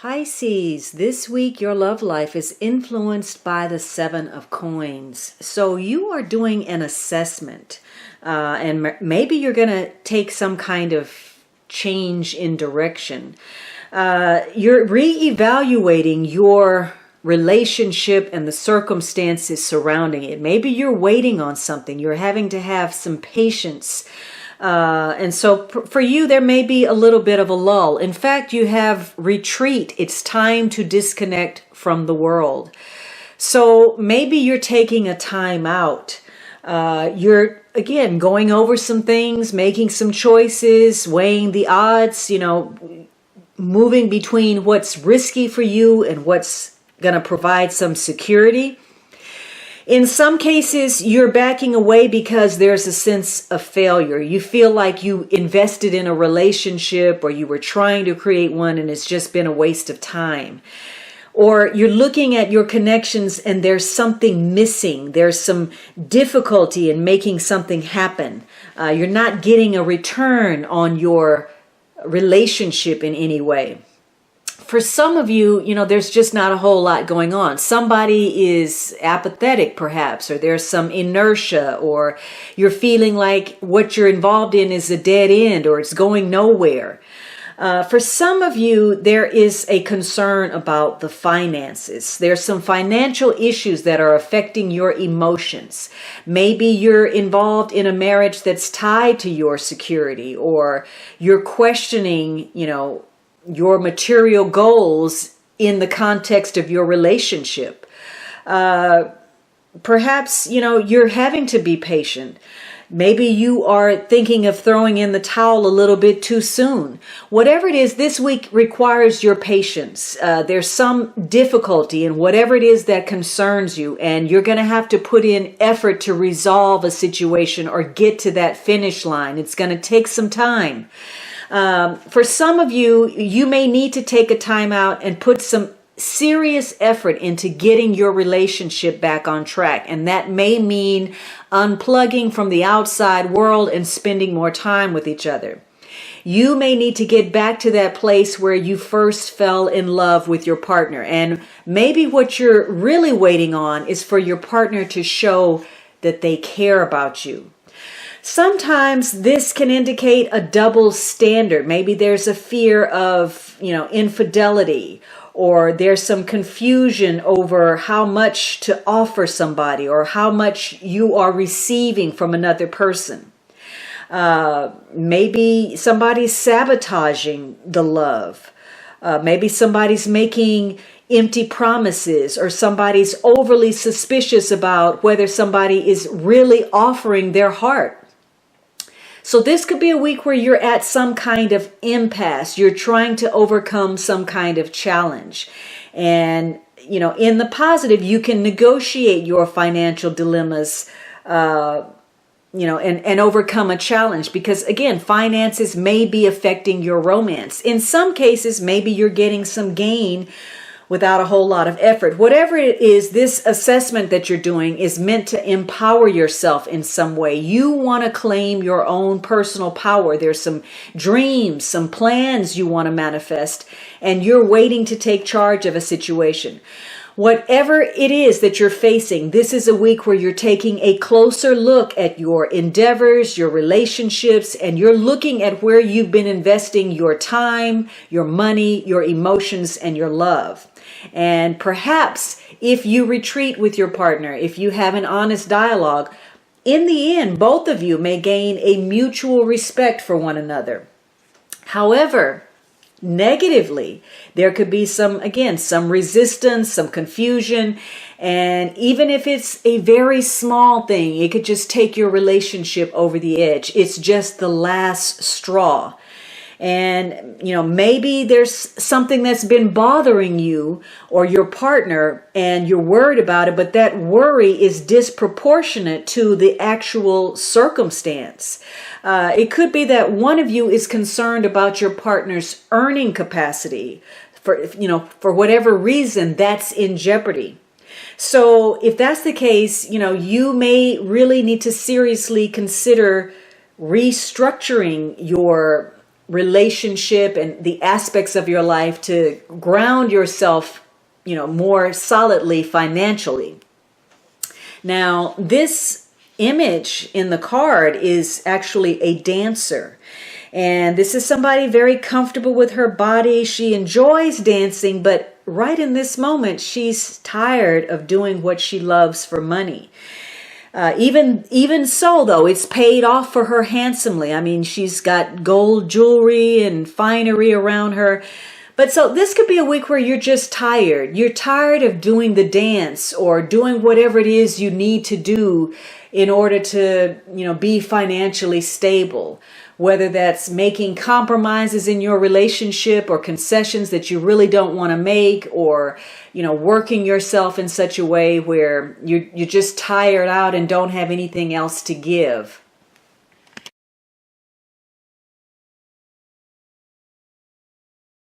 Pisces, this week your love life is influenced by the Seven of Coins. So you are doing an assessment and maybe you're going to take some kind of change in direction. You're reevaluating your relationship and the circumstances surrounding it. Maybe you're waiting on something. You're having to have some patience. And so for you, there may be a little bit of a lull. In fact, you have retreat. It's time to disconnect from the world. So maybe you're taking a time out. You're, again, going over some things, making some choices, weighing the odds, moving between what's risky for you and what's going to provide some security. In some cases, you're backing away because there's a sense of failure. You feel like you invested in a relationship or you were trying to create one and it's just been a waste of time. Or you're looking at your connections and there's something missing. There's some difficulty in making something happen. You're not getting a return on your relationship in any way. For some of you, there's just not a whole lot going on. Somebody is apathetic, perhaps, or there's some inertia, or you're feeling like what you're involved in is a dead end, or it's going nowhere. For some of you, there is a concern about the finances. There's some financial issues that are affecting your emotions. Maybe you're involved in a marriage that's tied to your security, or you're questioning, your material goals in the context of your relationship. Perhaps, you're having to be patient. Maybe you are thinking of throwing in the towel a little bit too soon. Whatever it is, this week requires your patience. There's some difficulty in whatever it is that concerns you, and you're going to have to put in effort to resolve a situation or get to that finish line. It's going to take some time. For some of you, you may need to take a time out and put some serious effort into getting your relationship back on track. And that may mean unplugging from the outside world and spending more time with each other. You may need to get back to that place where you first fell in love with your partner. And maybe what you're really waiting on is for your partner to show that they care about you. Sometimes this can indicate a double standard. Maybe there's a fear of, infidelity, or there's some confusion over how much to offer somebody or how much you are receiving from another person. Maybe somebody's sabotaging the love. Maybe somebody's making empty promises, or somebody's overly suspicious about whether somebody is really offering their heart. So this could be a week where you're at some kind of impasse. You're trying to overcome some kind of challenge. And, in the positive, you can negotiate your financial dilemmas, and overcome a challenge. Because, again, finances may be affecting your romance. In some cases, maybe you're getting some gain without a whole lot of effort. Whatever it is, this assessment that you're doing is meant to empower yourself in some way. You want to claim your own personal power. There's some dreams, some plans you want to manifest, and you're waiting to take charge of a situation. Whatever it is that you're facing, this is a week where you're taking a closer look at your endeavors, your relationships, and you're looking at where you've been investing your time, your money, your emotions, and your love. And perhaps if you retreat with your partner, if you have an honest dialogue, in the end, both of you may gain a mutual respect for one another. However, negatively, there could be some resistance, some confusion, and even if it's a very small thing, it could just take your relationship over the edge. It's just the last straw. And, maybe there's something that's been bothering you or your partner and you're worried about it, but that worry is disproportionate to the actual circumstance. It could be that one of you is concerned about your partner's earning capacity. For whatever reason, that's in jeopardy. So if that's the case, you may really need to seriously consider restructuring your relationship and the aspects of your life to ground yourself, more solidly financially. Now, this image in the card is actually a dancer. And this is somebody very comfortable with her body. She enjoys dancing, but right in this moment, she's tired of doing what she loves for money. Even so, though, it's paid off for her handsomely. I mean, she's got gold jewelry and finery around her. But so this could be a week where you're just tired. You're tired of doing the dance or doing whatever it is you need to do in order to, be financially stable. Whether that's making compromises in your relationship or concessions that you really don't want to make, or, working yourself in such a way where you're just tired out and don't have anything else to give.